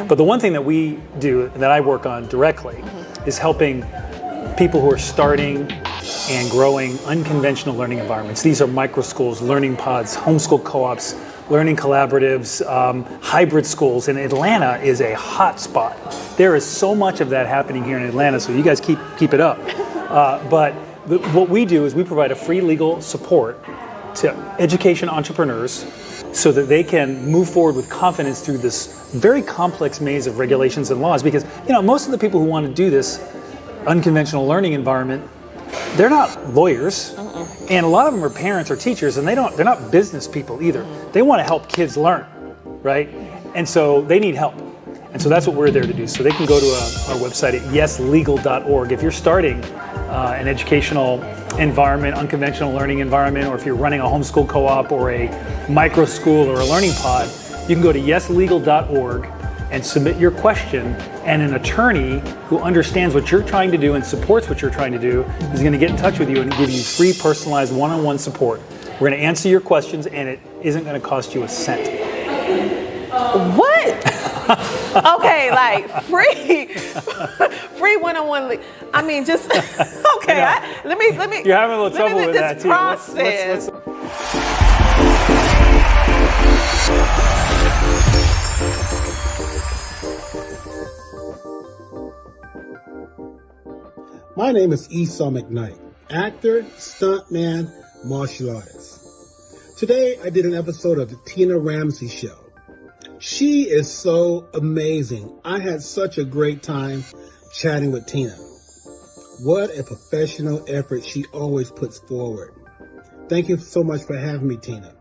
But the one thing that we do, and that I work on directly, is helping people who are starting and growing unconventional learning environments. These are micro schools, learning pods, homeschool co-ops, learning collaboratives, hybrid schools. And Atlanta is a hot spot. There is so much of that happening here in Atlanta, so you guys keep it up. But what we do is we provide a free legal support to education entrepreneurs so that they can move forward with confidence through this very complex maze of regulations and laws. Because most of the people who want to do this unconventional learning environment, they're not lawyers, and a lot of them are parents or teachers, and they're not business people either. They want to help kids learn, right? And so they need help. And so that's what we're there to do. So they can go to our website at yeslegal.org. If you're starting an educational environment, unconventional learning environment, or if you're running a homeschool co-op or a micro school or a learning pod, you can go to yeslegal.org and submit your question, and an attorney who understands what you're trying to do and supports what you're trying to do is going to get in touch with you and give you free personalized one-on-one support. We're going to answer your questions, and it isn't going to cost you a cent. What? Okay, like free one-on-one. I mean, just okay. Let me. You're having a little trouble with that too. Process. My name is Esau McKnight, actor, stuntman, martial artist. Today, I did an episode of the Tina Ramsay Show. She is so amazing. I had such a great time chatting with Tina. What a professional effort she always puts forward. Thank you so much for having me, Tina.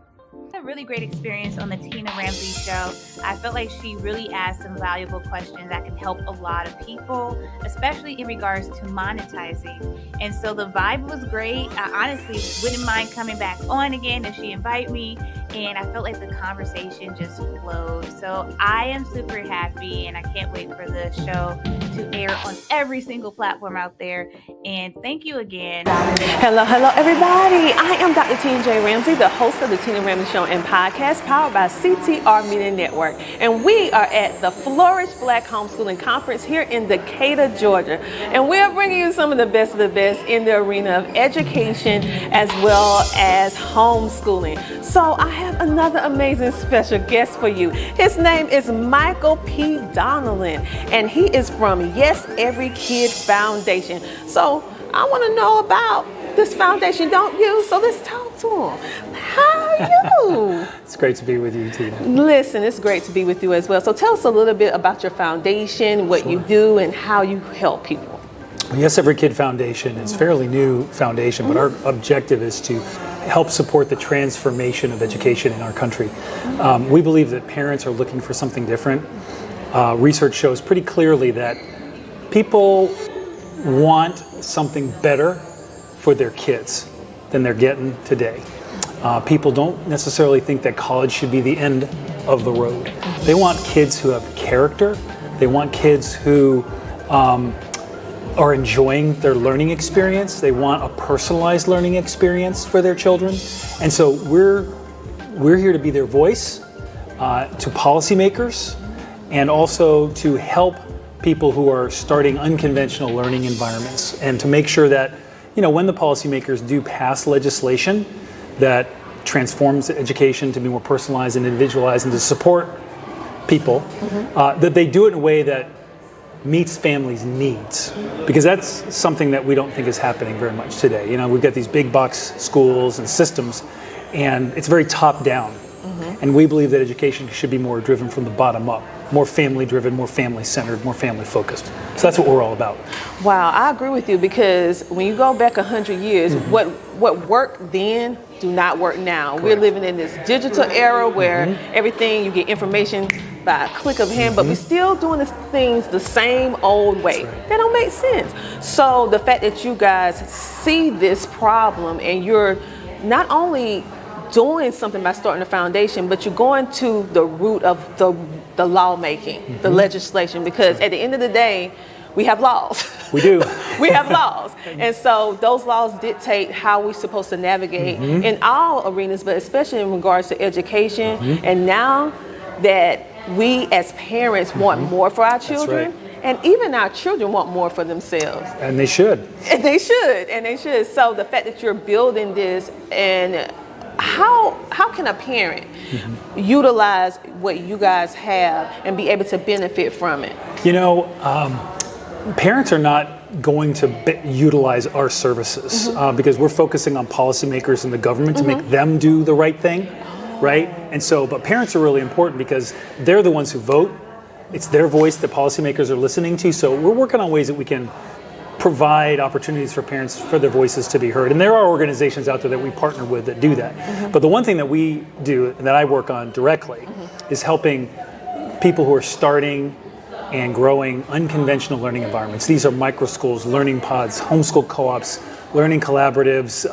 A really great experience on the Tina Ramsay Show. I felt like she really asked some valuable questions that can help a lot of people, especially in regards to monetizing. And so the vibe was great. I honestly wouldn't mind coming back on again if she invite me. And I felt like the conversation just flowed. So I am super happy, and I can't wait for the show to air on every single platform out there. And thank you again. Hello, everybody. I am Dr. Tina J. Ramsay, the host of the Tina Ramsay Show and podcast powered by CTR Media Network. And we are at the Flourish Black Homeschooling Conference here in Decatur, Georgia. And we are bringing you some of the best in the arena of education as well as homeschooling. So I have another amazing special guest for you. His name is Michael P. Donnelly, and he is from Yes Every Kid Foundation. So I want to know about this foundation, don't you? So let's talk to him. How are you? It's great to be with you, Tina. Listen, it's great to be with you as well. So tell us a little bit about your foundation, what you do, and how you help people. Yes Every Kid Foundation is a fairly new foundation, but our objective is to help support the transformation of education in our country. We believe that parents are looking for something different. Research shows pretty clearly that people want something better for their kids than they're getting today. People don't necessarily think that college should be the end of the road. They want kids who have character. They want kids who are enjoying their learning experience. They want a personalized learning experience for their children. And so we're here to be their voice to policymakers, and also to help people who are starting unconventional learning environments, and to make sure that, when the policymakers do pass legislation that transforms education to be more personalized and individualized and to support people, that they do it in a way that meets families' needs, because that's something that we don't think is happening very much today. We've got these big box schools and systems, and it's very top down. And we believe that education should be more driven from the bottom up, more family driven, more family centered, more family focused. So that's what we're all about. Wow, I agree with you, because when you go back 100 years, what worked then do not work now. Correct. We're living in this digital era where everything, you get information by a click of a hand, but we're still doing the things the same old way. Right. That don't make sense. So the fact that you guys see this problem, and you're not only doing something by starting a foundation, but you're going to the root of the lawmaking, the legislation, because at the end of the day, we have laws. We do. We have laws. And so those laws dictate how we're supposed to navigate in all arenas, but especially in regards to education. And now that we as parents want more for our children. right. And even our children want more for themselves. And they should. And they should. So the fact that you're building this, and how can a parent utilize what you guys have and be able to benefit from it? You know, parents are not going to utilize our services because we're focusing on policymakers and the government to make them do the right thing, right? And so, but parents are really important because they're the ones who vote. It's their voice that policymakers are listening to. So we're working on ways that we can provide opportunities for parents for their voices to be heard. And there are organizations out there that we partner with that do that. But the one thing that we do and that I work on directly is helping people who are starting and growing unconventional learning environments. These are micro schools, learning pods, homeschool co-ops, learning collaboratives,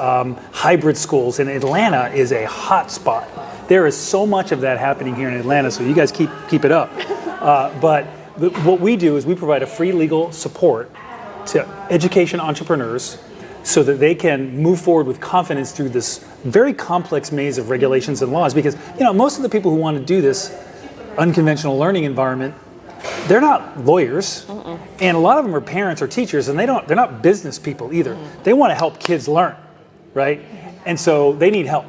hybrid schools. And Atlanta is a hot spot. There is so much of that happening here in Atlanta, so you guys keep it up. But what we do is we provide a free legal support to education entrepreneurs so that they can move forward with confidence through this very complex maze of regulations and laws. Because, you know, most of the people who want to do this unconventional learning environment, they're not lawyers, and a lot of them are parents or teachers, and they're not business people either. They want to help kids learn, right? And so they need help.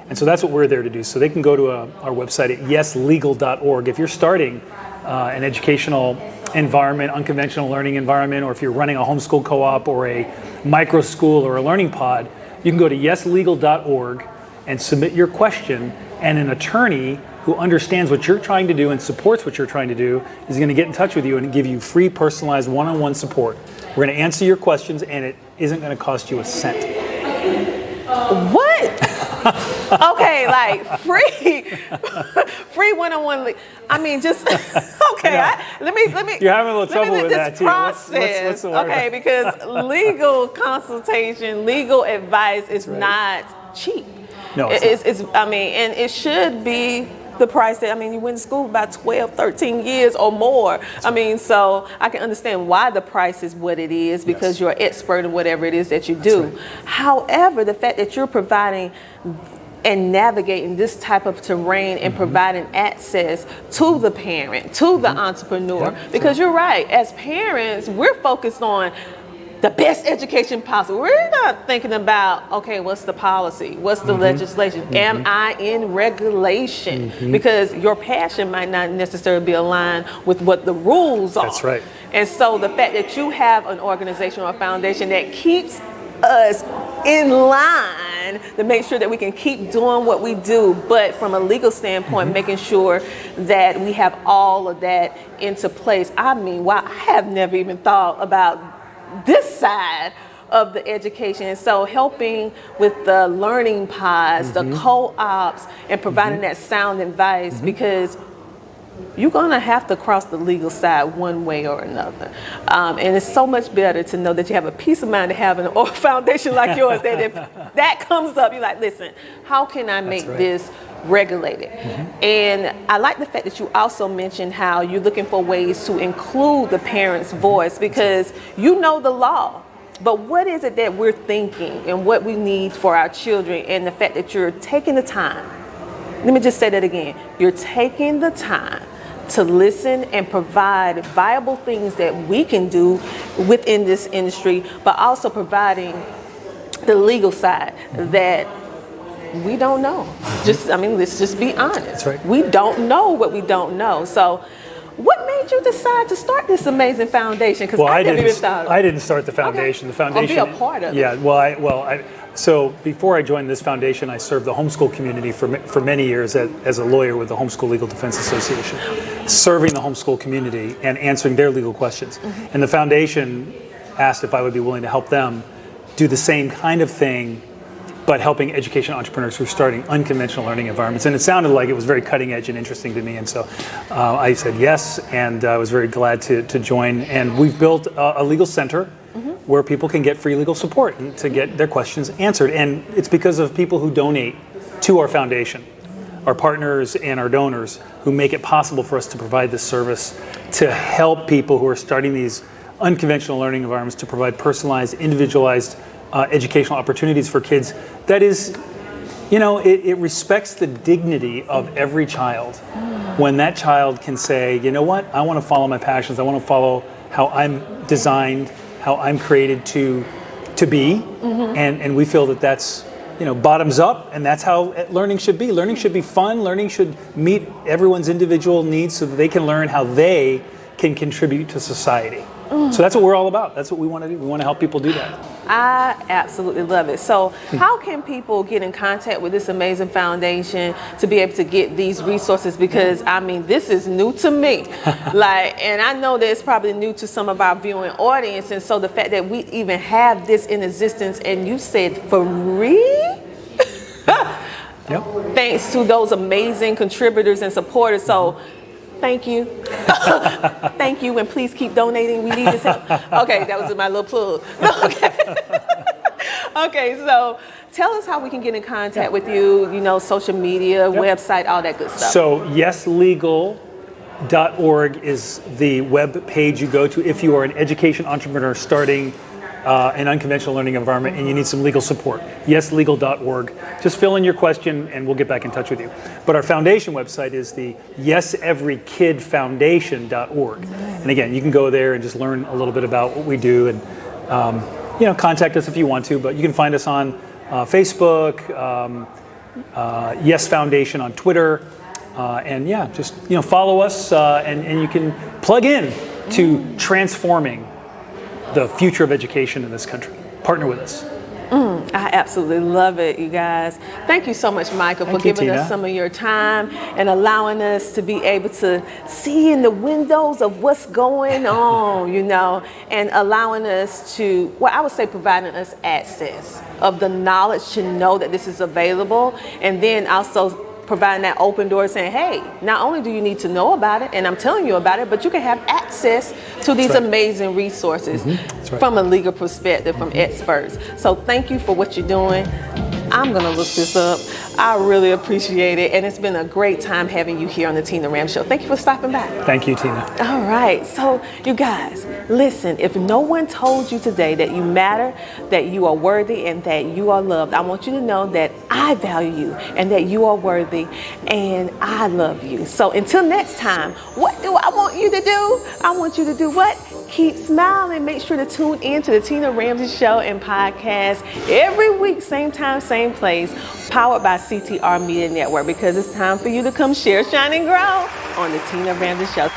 And so that's what we're there to do. So they can go to our website at yeslegal.org. If you're starting an educational environment, unconventional learning environment, or if you're running a homeschool co-op or a micro school or a learning pod, you can go to yeslegal.org and submit your question, and an attorney who understands what you're trying to do and supports what you're trying to do is going to get in touch with you and give you free personalized one-on-one support. We're going to answer your questions, and it isn't going to cost you a cent. What? Okay, like free one-on-one. I mean, just okay. Let me. You're having a little trouble with that too. Process, what's the word? Okay, because legal consultation, legal advice is not cheap. No, it's I mean, and it should be the price that, I mean, you went to school about 12, 13 years or more. I mean, so I can understand why the price is what it is, because you're an expert in whatever it is that you do. Right. However, the fact that you're providing and navigating this type of terrain and providing access to the parent, to the entrepreneur, because you're right, as parents, we're focused on the best education possible. We're not thinking about, okay, what's the policy? What's the legislation? Am I in regulation? Because your passion might not necessarily be aligned with what the rules are. That's right. And so the fact that you have an organization or a foundation that keeps us in line to make sure that we can keep doing what we do, but from a legal standpoint, making sure that we have all of that into place. I mean, wow, I have never even thought about this side of the education. And so helping with the learning pods, the co-ops, and providing that sound advice, because you're gonna have to cross the legal side one way or another. And it's so much better to know that you have a peace of mind to have a foundation like yours, that if that comes up, you're like, listen, how can I make this regulated? And I like the fact that you also mentioned how you're looking for ways to include the parent's voice, because you know the law, but what is it that we're thinking and what we need for our children, and the fact that you're taking the time. Let me just say that again. You're taking the time to listen and provide viable things that we can do within this industry, but also providing the legal side that we don't know. Let's just be honest. That's right. We don't know what we don't know. So what made you decide to start this amazing foundation? Because I didn't start the foundation. Okay. The foundation. Or be a part of it. Yeah. So before I joined this foundation, I served the homeschool community for many years as a lawyer with the Homeschool Legal Defense Association, serving the homeschool community and answering their legal questions. And the foundation asked if I would be willing to help them do the same kind of thing, but helping education entrepreneurs who are starting unconventional learning environments. And it sounded like it was very cutting edge and interesting to me. And so I said yes, and I was very glad to join. And we've built a legal center where people can get free legal support and to get their questions answered. And it's because of people who donate to our foundation, our partners and our donors, who make it possible for us to provide this service to help people who are starting these unconventional learning environments, to provide personalized, individualized educational opportunities for kids that is It respects the dignity of every child. When that child can say, you know what, I want to follow my passions, I want to follow how I'm designed, how I'm created to be, and we feel that that's bottoms up, and that's how learning should be. Learning should be fun. Learning should meet everyone's individual needs so that they can learn how they can contribute to society. So that's what we're all about. That's what we want to do. We want to help people do that. I absolutely love it. So how can people get in contact with this amazing foundation to be able to get these resources? Because this is new to me. And I know that it's probably new to some of our viewing audience. And so the fact that we even have this in existence, and you said free? Yep. Thanks to those amazing contributors and supporters. So thank you. Thank you, and please keep donating. We need this help. Okay, that was my little plug. Okay, so tell us how we can get in contact with you, social media, website, all that good stuff. So yeslegal.org is the web page you go to if you are an education entrepreneur starting an unconventional learning environment and you need some legal support. Yeslegal.org. Just fill in your question and we'll get back in touch with you. But our foundation website is the yeseverykidfoundation.org. And again, you can go there and just learn a little bit about what we do and contact us if you want to. But you can find us on Facebook, Yes Foundation on Twitter, and just follow us and you can plug in to transforming the future of education in this country. Partner with us. I absolutely love it, you guys. Thank you so much, Michael, for giving us some of your time and allowing us to be able to see in the windows of what's going on, and allowing us to, I would say providing us access of the knowledge to know that this is available, and then also providing that open door saying, hey, not only do you need to know about it, and I'm telling you about it, but you can have access to these amazing resources from a legal perspective, from experts. So thank you for what you're doing. I'm going to look this up. I really appreciate it. And it's been a great time having you here on the Tina Ramsay Show. Thank you for stopping by. Thank you, Tina. All right. So you guys, listen, if no one told you today that you matter, that you are worthy, and that you are loved, I want you to know that I value you and that you are worthy and I love you. So until next time, what do I want you to do? I want you to do what? Keep smiling. Make sure to tune in to the Tina Ramsay Show and podcast every week, same time, same place, powered by CTR Media Network, because it's time for you to come share, shine, and grow on the Tina Ramsay Show.